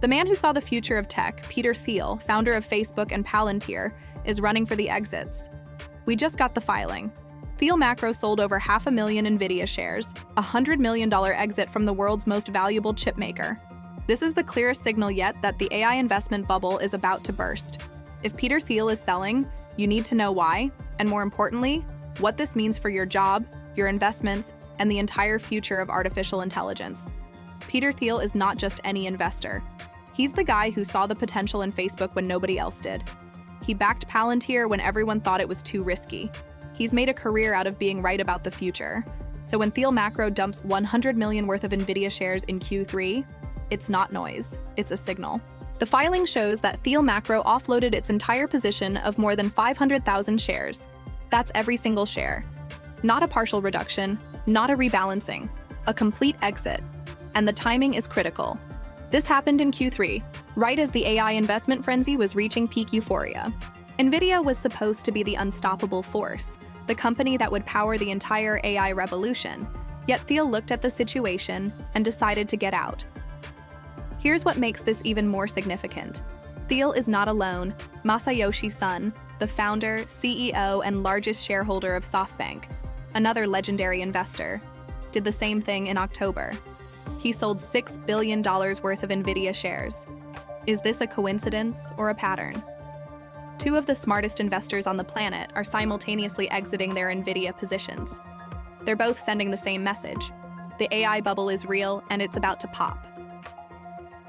The man who saw the future of tech, Peter Thiel, founder of Facebook and Palantir, is running for the exits. We just got the filing. Thiel Macro sold over 500,000 Nvidia shares, a $100 million exit from the world's most valuable chipmaker. This is the clearest signal yet that the AI investment bubble is about to burst. If Peter Thiel is selling, you need to know why, and more importantly, what this means for your job, your investments, and the entire future of artificial intelligence. Peter Thiel is not just any investor. He's the guy who saw the potential in Facebook when nobody else did. He backed Palantir when everyone thought it was too risky. He's made a career out of being right about the future. So when Thiel Macro dumps 100 million worth of Nvidia shares in Q3, it's not noise, it's a signal. The filing shows that Thiel Macro offloaded its entire position of more than 500,000 shares. That's every single share. Not a partial reduction, not a rebalancing, a complete exit. And the timing is critical. This happened in Q3, right as the AI investment frenzy was reaching peak euphoria. Nvidia was supposed to be the unstoppable force, the company that would power the entire AI revolution. Yet Thiel looked at the situation and decided to get out. Here's what makes this even more significant. Thiel is not alone. Masayoshi Son, the founder, CEO, and largest shareholder of SoftBank, another legendary investor, did the same thing in October. He sold $6 billion worth of Nvidia shares. Is this a coincidence or a pattern? Two of the smartest investors on the planet are simultaneously exiting their Nvidia positions. They're both sending the same message. The AI bubble is real and it's about to pop.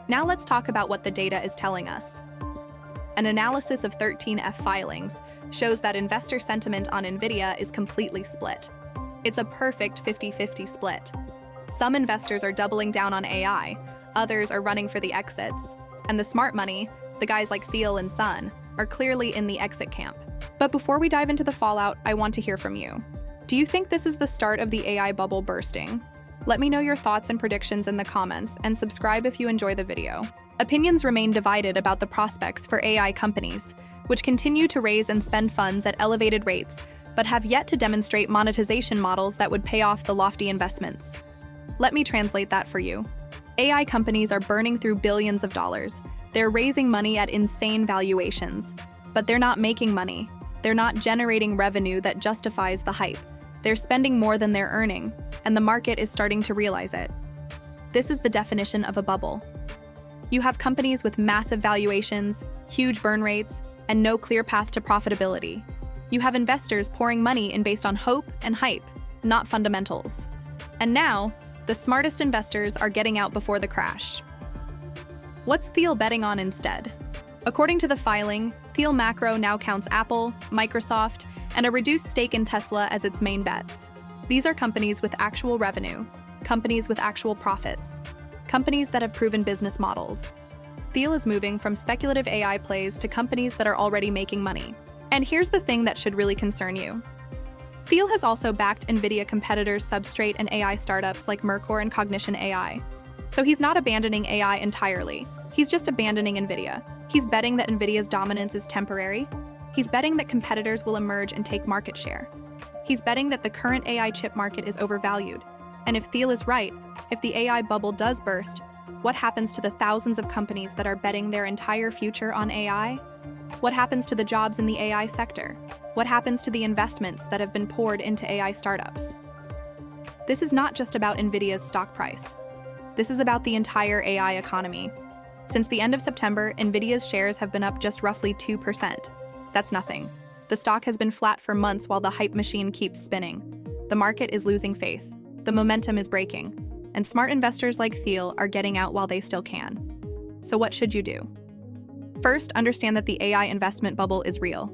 Now let's talk about what the data is telling us. An analysis of 13F filings shows that investor sentiment on Nvidia is completely split. It's a perfect 50-50 split. Some investors are doubling down on AI, others are running for the exits, and the smart money, the guys like Thiel and Son, are clearly in the exit camp. But before we dive into the fallout, I want to hear from you. Do you think this is the start of the AI bubble bursting? Let me know your thoughts and predictions in the comments, and subscribe if you enjoy the video. Opinions remain divided about the prospects for AI companies, which continue to raise and spend funds at elevated rates, but have yet to demonstrate monetization models that would pay off the lofty investments. Let me translate that for you. AI companies are burning through billions of dollars. They're raising money at insane valuations, but they're not making money. They're not generating revenue that justifies the hype. They're spending more than they're earning, and the market is starting to realize it. This is the definition of a bubble. You have companies with massive valuations, huge burn rates, and no clear path to profitability. You have investors pouring money in based on hope and hype, not fundamentals. And now, the smartest investors are getting out before the crash. What's Thiel betting on instead? According to the filing, Thiel Macro now counts Apple, Microsoft, and a reduced stake in Tesla as its main bets. These are companies with actual revenue, companies with actual profits, companies that have proven business models. Thiel is moving from speculative AI plays to companies that are already making money. And here's the thing that should really concern you. Thiel has also backed Nvidia competitors Substrate and AI startups like Mercor and Cognition AI. So he's not abandoning AI entirely. He's just abandoning Nvidia. He's betting that Nvidia's dominance is temporary. He's betting that competitors will emerge and take market share. He's betting that the current AI chip market is overvalued. And if Thiel is right, if the AI bubble does burst, what happens to the thousands of companies that are betting their entire future on AI? What happens to the jobs in the AI sector? What happens to the investments that have been poured into AI startups? This is not just about Nvidia's stock price. This is about the entire AI economy. Since the end of September, Nvidia's shares have been up just roughly 2%. That's nothing. The stock has been flat for months while the hype machine keeps spinning. The market is losing faith. The momentum is breaking. And smart investors like Thiel are getting out while they still can. So what should you do? First, understand that the AI investment bubble is real.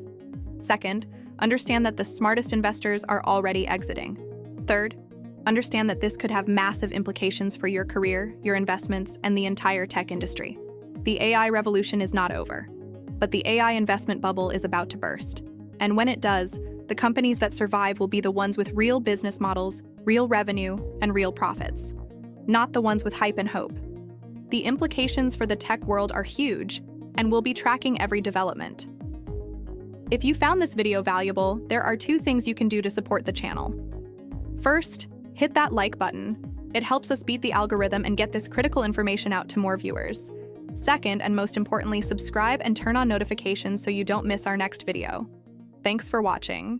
Second, understand that the smartest investors are already exiting. Third, understand that this could have massive implications for your career, your investments, and the entire tech industry. The AI revolution is not over, but the AI investment bubble is about to burst. And when it does, the companies that survive will be the ones with real business models, real revenue, and real profits, not the ones with hype and hope. The implications for the tech world are huge, and we'll be tracking every development. If you found this video valuable, there are 2 things you can do to support the channel. First, hit that like button. It helps us beat the algorithm and get this critical information out to more viewers. Second, and most importantly, subscribe and turn on notifications so you don't miss our next video. Thanks for watching.